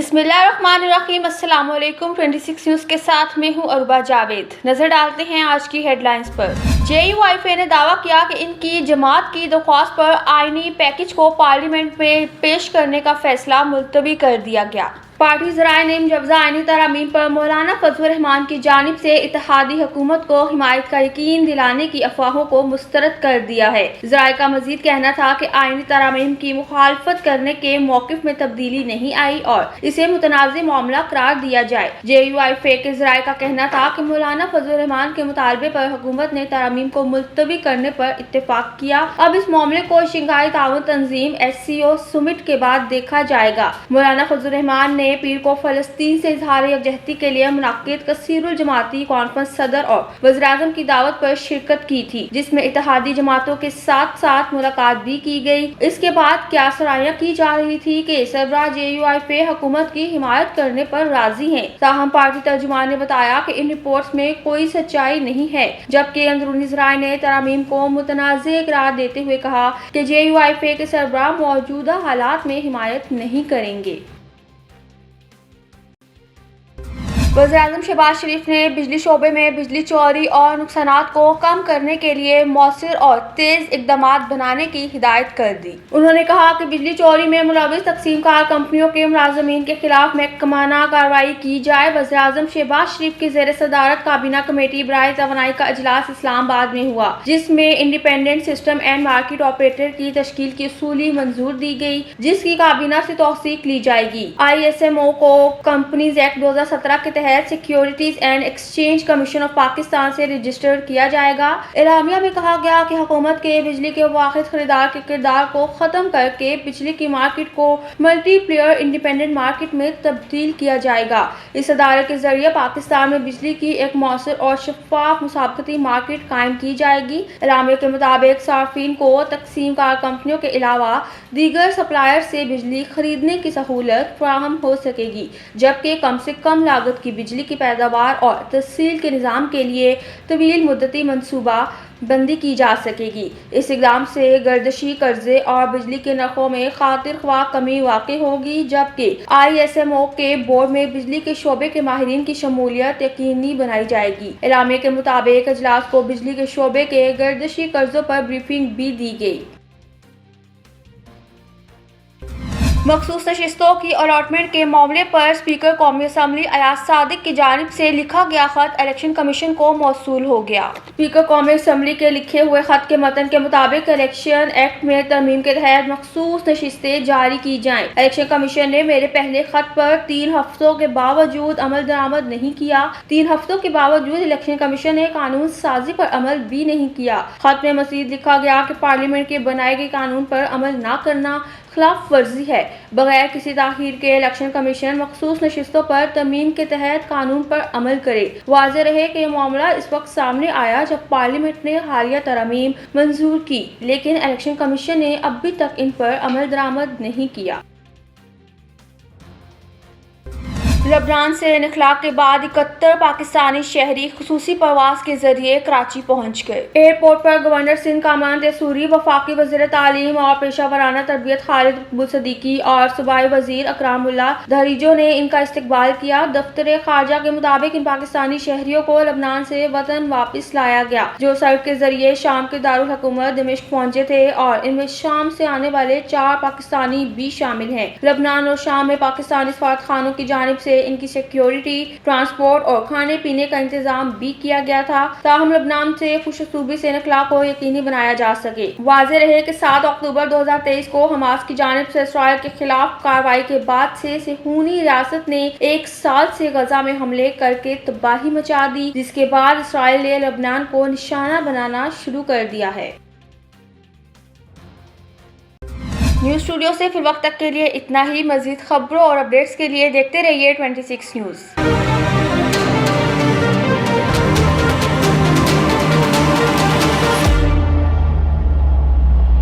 बिस्मिल्लाहिर्रहमानिर्रहीम। अस्सलाम वालेकुम। 26 न्यूज़ के साथ मैं हूं अरुबा जावेद। नजर डालते हैं आज की हेडलाइंस पर। JUIF ने दावा किया कि इनकी जमात की दरख्वास्त पर आईनी पैकेज को पार्लियामेंट में पेश करने का फैसला मुलतवी कर दिया गया। पार्टी ज़राए ने मुजव्वज़ा आईनी तरमीम पर मौलाना फजलुर रहमान की जानिब से इत्तेहादी हुकूमत को हिमायत का यकीन दिलाने की अफवाहों को मुस्तरद कर दिया है। ज़राए का मजीद कहना था कि आईनी तरमीम की मुखालफत करने के मौक़िफ़ में तब्दीली नहीं आई और इसे मुतनाज़ मामला करार दिया जाए। JUIF के ज़राए का कहना था कि मौलाना फजलुर रहमान के मुतालबे पर हुकूमत ने तरमीम को मुलतवी करने पर इत्तेफाक किया। अब इस मामले को शंघाई ताउन तंजीम SCO समिट के बाद देखा जाएगा। मौलाना फजलुर रहमान ने पीर को फलस्तीन से इजहार यकजहती के लिए मुनक्किद कसीरुल जमाती कॉन्फ्रेंस सदर और वज़ीर-ए-आज़म की दावत पर शिरकत की थी, जिसमें इत्तेहादी जमातों के साथ साथ मुलाकात भी की गई। इसके बाद क्या सराहियां की जा रही थी कि सरबराह JUIF हुकूमत की हिमायत करने पर राजी हैं। ताहम पार्टी तर्जुमान ने बताया कि इन रिपोर्ट्स में कोई सच्चाई नहीं है, जबकि अंदरूनी ज़राए ने तरमीम को मुतनाज़े करार देते हुए कहा कि JUIF के सरबराह मौजूदा हालात में हिमायत नहीं करेंगे। वज़ीर-ए-आज़म शहबाज शरीफ ने बिजली शोबे में बिजली चोरी और नुकसानात को कम करने के लिए मौसर और तेज इक़दामात बनाने की हिदायत कर दी। उन्होंने कहा कि बिजली चोरी में मुलविस तक़सीमकार कंपनियों के मुलाज़मीन के खिलाफ महकमाना कार्रवाई की जाए। वज़ीर-ए-आज़म शहबाज शरीफ की ज़ेर सदारत काबीना कमेटी बराए तवानाई का इजलास इस्लामाबाद में हुआ, जिसमें independent system and market operator की तश्कील की उसूली मंजूर दी गई, जिसकी काबीना से तौसीक ली जाएगी। ISMO को कंपनीज एक्ट 2017 के तहत securities and exchange commission of Pakistan से रजिस्टर्ड किया जाएगा। एलामिया में कहा गया कि हुकूमत के बिजली के वाहिद खरीदार के किरदार को खत्म करके बिजली की मार्केट को मल्टीप्लेयर इंडिपेंडेंट मार्केट में तब्दील किया जाएगा। इस अदालत के जरिए पाकिस्तान में बिजली की एक मौसर और शफाफ मुसाबकती मार्केट कायम की जाएगी। एलामिया के मुताबिक सार्फिन को तकसीमकार कंपनियों के अलावा दीगर सप्लायर से बिजली खरीदने की सहूलत फराहम हो सकेगी, जबकि कम से कम लागत की बिजली की पैदावार और तहसील के निज़ाम के लिए तवील मुद्दती मंसूबा बंदी की जा सकेगी। इस इक़दाम से गर्दशी कर्जे और बिजली के नरखों में खातिर ख्वाह कमी वाक़ई होगी, जबकि ISMO के बोर्ड में बिजली के शोबे के माहिरीन की शमूलियत यकीनी बनाई जाएगी। एलामिया के मुताबिक इजलास को बिजली के शोबे के गर्दशी कर्जों पर ब्रीफिंग भी दी गई। मखसूस नशिस्तों की अलॉटमेंट के मामले पर स्पीकर कौमी असम्बली अयाज सादिक की जानिब से लिखा गया खत इलेक्शन कमीशन को मौसूल हो गया। स्पीकर कौमी असम्बली के लिखे हुए खत के मतन के मुताबिक इलेक्शन एक्ट में तरमीम के तहत मखसूस नशिस्तें जारी की जाएं। इलेक्शन कमीशन ने मेरे पहले खत पर 3 हफ्तों के बावजूद अमल दरामद नहीं किया। 3 हफ्तों के बावजूद इलेक्शन कमीशन ने कानून साजी पर अमल भी नहीं किया। खत में मजीद लिखा गया कि पार्लियामेंट के बनाए गए कानून पर अमल न करना खिलाफ वर्जी है। बगैर किसी ताखीर के इलेक्शन कमीशन मखसूस नशिस्तों पर तरमीम के तहत कानून पर अमल करे। वाज़ेह रहे कि यह मामला इस वक्त सामने आया जब पार्लियामेंट ने हालिया तरमीम मंजूर की, लेकिन इलेक्शन कमीशन ने अभी तक इन पर अमल दरामद नहीं किया। लेबनान से इनखला के बाद 71 पाकिस्तानी शहरी खुसूसी परवाज के जरिए कराची पहुंच गए। एयरपोर्ट पर गवर्नर सिंध कामरान तैसूरी, वफाकी वज़ीर तालीम और पेशा वराना तरबियत खालिद मकबूल सदीकी और सूबाई वज़ीर अकरामुल्लाह दहरीजो ने इनका इस्तकबाल किया। दफ्तर खारजा के मुताबिक इन पाकिस्तानी शहरियों को लेबनान से वतन वापस लाया गया, जो सड़क के जरिए शाम के दारुल हुकूमत दिमश्क पहुंचे थे, और इनमें शाम से आने वाले 4 पाकिस्तानी भी शामिल हैं। लेबनान और शाम में पाकिस्तानी सफारत खानों की जानिब से इनकी सिक्योरिटी, ट्रांसपोर्ट और खाने पीने का इंतजाम भी किया गया था, ताहम लेबनान से खुशसूबी से इनखला को यकीनी बनाया जा सके। वाज़ेह रहे कि 7 अक्टूबर 2023 को हमास की जानिब से इसराइल के खिलाफ कार्रवाई के बाद से सेहूनी रियासत ने 1 साल से गजा में हमले करके तबाही मचा दी, जिसके बाद इसराइल ने लेबनान को निशाना बनाना शुरू कर दिया है। न्यूज़ स्टूडियो से फिर वक्त तक के लिए इतना ही। मजीद खबरों और अपडेट्स के लिए देखते रहिए 26 न्यूज़।